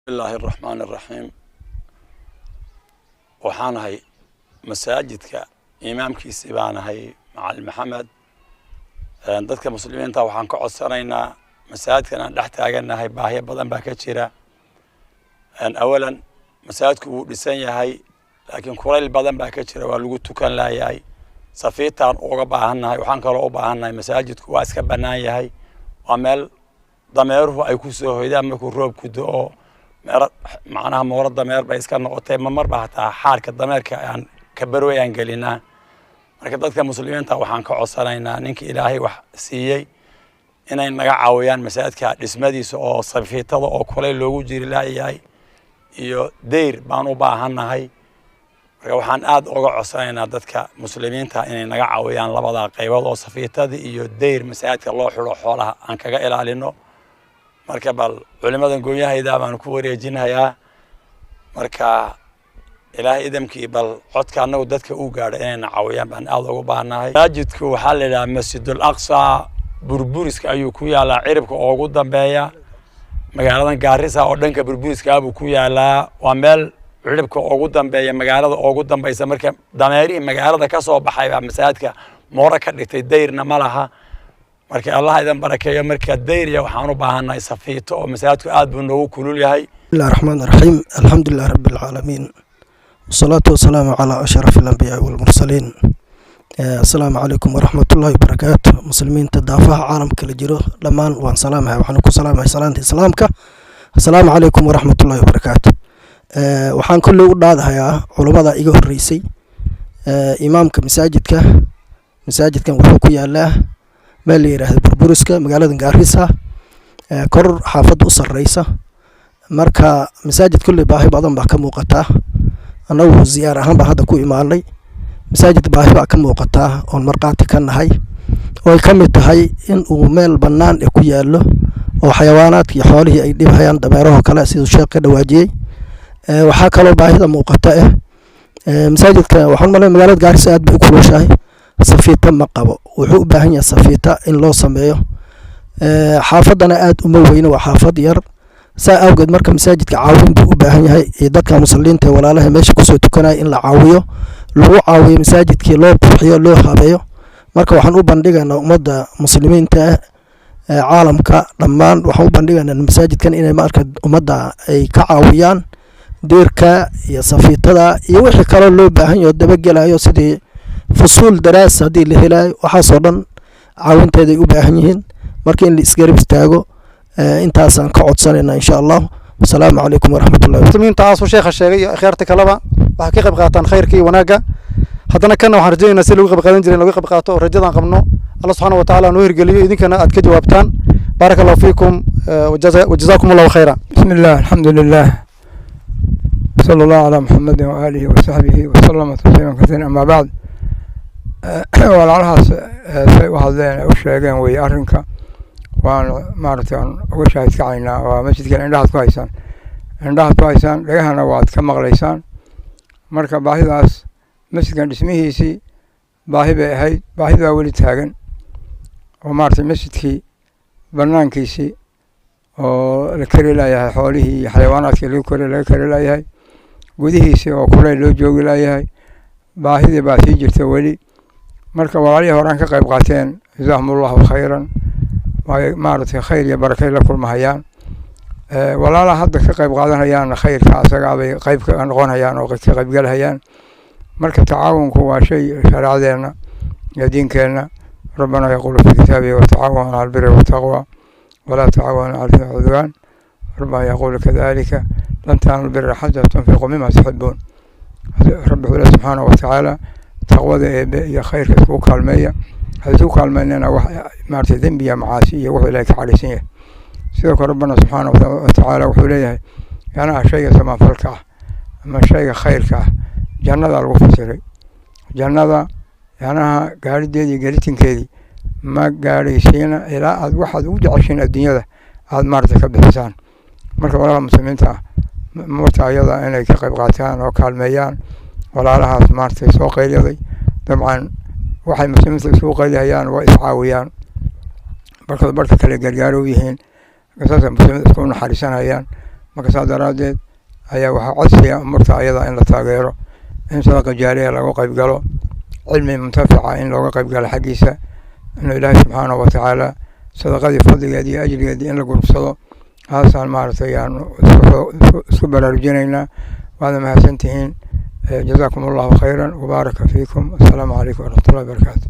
الله الرحمن الرحيم وحان هاي مساجدك إمامك سبان هاي مع محمد dadka muslimiinta waxaan ka codsanaynaa masaajidkan aan dhex taaganahay baahiyo badan baa ka jira awalan masaajidku wuu dhisan yahay laakiin kulayl badan baa ka jira waa lagu tukan laayahay safiitaan uga baahannahay waxaan kaloo u baahannahay masaajidku waa iska bannaan yahay waa meel dameeruhu ay ku soo hoydaan markuu roobku da'o macnaha mooro dameer bay iska noqotay ma marba hataa xaarka dameerka aan ka barwayaan gelinaa marka dadka muslimiinta waxaan ka codsanaynaa ninka ilaahay wax siiyey inay naga caawiyaan masaajidka dhismadiisa oo safiitada oo kale loogu jiri laayahay iyo deyr baan u baahannahay marka waxaan aad uga codsanaynaa dadka muslimiinta inay naga caawiyaan labada qaybood oo safiitada iyo deyr masaajidka loo xiro xoolaha aan kaga ilaalino marka bal culimadan goonyahayda baan ku wareejinayaa marka ilaahay idamkii bal codka anagu dadka uu gaadhay inay caawiyaan baan aad ugu baahnahay masaajidku waxaa la yidhahaa masjidul aqsa burburiska ayuu ku yaalaa ciribka ugu dambeeya magaaladan gaarisa oo dhanka burburiska buu ku yaalaa waa meel ciribka ugu dambeeya magaalada ugu dambaysa marka dameerihii magaalada ka soo baxay baa masaajidka mooro ka dhigtay dayrna ma laha marka allah idan barakeeyo marka dayriya waxaan u baahannahay safiito oo masaajidku aad buu noogu kulul yahay bismillahir rahmaanir rahiim alxamdulillahi rabbil caalamiin والصلاة والسلام على أشرف الأنبياء والمرسلين. السلام عليكم ورحمة الله وبركاته. مسلمين تدافع عالم كل جرو لمان وان سلامها وحنكو سلامها سلامتي سلامك. السلام عليكم ورحمة الله وبركاته. وحان كل وداد هيا علماء إيجو الرئيسي إمامك مساجدك وحكو يا الله مالي راه بربورسك مقالة غاريسا كور حافظ أسر الرئيسة marka masaajid kulli baahi badan baa ka muuqata anagu ziyaar ahaan baa hadda ku imaanay masaajid baahi baa ka muuqata oo marqaati ka nahay oo ay kamid tahay in uu meel bannaan ku yaalo oo xayawaanaadka iyo xoolihii ay dhibhayaan dameeraha kale sidoo sheekh ka dhawaajiyay waxaa kaloo baahida muuqata masaajidka waxaan malay magaalada Gaarisa aad bay u kulushahay safiita ma qabo wuxuu u baahan yahay safiita in loo sameeyo xaafadana aad uma weyno waa xaafad yar saa awgeed marka masaajidka caawin buu u baahan yahay dadka muslimiinta walaalaha meesha ku soo tukanay in la caawiyo lagu caawiyo masaajidkii loo buuxiyo loo habeeyo marka waxaan u bandhigaynaa ummadda muslimiinta caalamka dhammaan waxaan u bandhigaynaa masaajidkan inay marka ummadda ay ka caawiyaan deerka iyo safiitada iyo wixii kale loo baahan yahay dabagelayo sidii fusuul daraas hadii la helayo waxa soo dhan caawinteeda ay u baahan yihiin marka in la isgarab istaago intaasaan ka codsanayna insha Allah wassalaamu calaykum waraxmatullahi muslimiinta aasoo sheekha sheegay khayrta kalaba waxa ka qayb qaataan khayrkii wanaaga haddana kana waxaan rajaynaynaa si lagu qayb qaadan jiray lagu qayb qaato rajadaan qabno Allah subhanahu wa ta'ala noo hirgeliyo idinkana aad ka jawaabtaan barakallahu fiikum wajazaakum Allahu khayra bismillah alhamdulillah sallallahu ala muhammadin wa alihi wa sahbihi wa sallama tasliiman kathiran amma ba'd walaalahaas say u hadleen u sheegeen way arrinka waan maartaan uga shaahid kacaynaa waa masjidkan indhaha ku haysaan dhagahana waad ka maqlaysaan marka baahidaas masjidkan dhismihiisii baahi bay ahayd baahida weli taagan oo maartay masjidkii banaankiisii oo la kari laayahay xoolihii iyo xayawaanaadkii laga kari laayahay gudihiisii oo kuleyl loo joogi laayahay baahidii baa sii jirta weli marka walaalihii horaan ka qayb qaateen jazaahumullahu khayran maartay khayr iyo barakay la kulmayaan walaalaha hadda ka qayb qaadanayaan khayrka asaga bay qayb ka noqonayaan oo ka qayb galahayaan marka tacaawunku waa shay sharacadeena iyo diinkeena ربنا يقول في كتابه وتعاونوا على البر والتقوى ولا تعاونوا على الإثم والعدوان ربنا يقول كذلك لن تنالوا البر حتى تنفقوا مما تحبون رب سبحانه وتعالى تقوى يا خير كتبوك المية هذوك المية مارتي ذنبي معاصية وهو إليك عالسية سيدك ربنا سبحانه وتعالى وحوليه يعني شيء سما فلكه أما شيء خيرك جنة الوفسري جنة يعني قاعدة قالتين كذي ما قاريسينا إلى أد واحد وجع عشان الدنيا هذا مرتك بحسان مركب ولا مسلمين تا مرت أيضا أنا كقب قاتان وكالميان ولا لها مرت سوق يدي طبعا واحد مسلمين سوق يديان وإسعاويان مركب كله قرقارو يهين قصص مسلمين تكون حارسان هيان marka saa daraadeed ayaa waxaa codsiya umurta ayada in la taageero in sadaqa jaariya lagu qayb galo cilmi muntafica in looga qayb galo xaggiisa inuu ilaahay subxaanahu watacaala sadaqadii fadligeedii iyo ajrigeedii in la gurbsado haasaan maaragtay ayaan isku baraarujinaynaa waadna mahadsantihiin jazaakum allahu khayran wabaaraka fiikum assalaamu calaykum waraxmatullahi wabarakaatu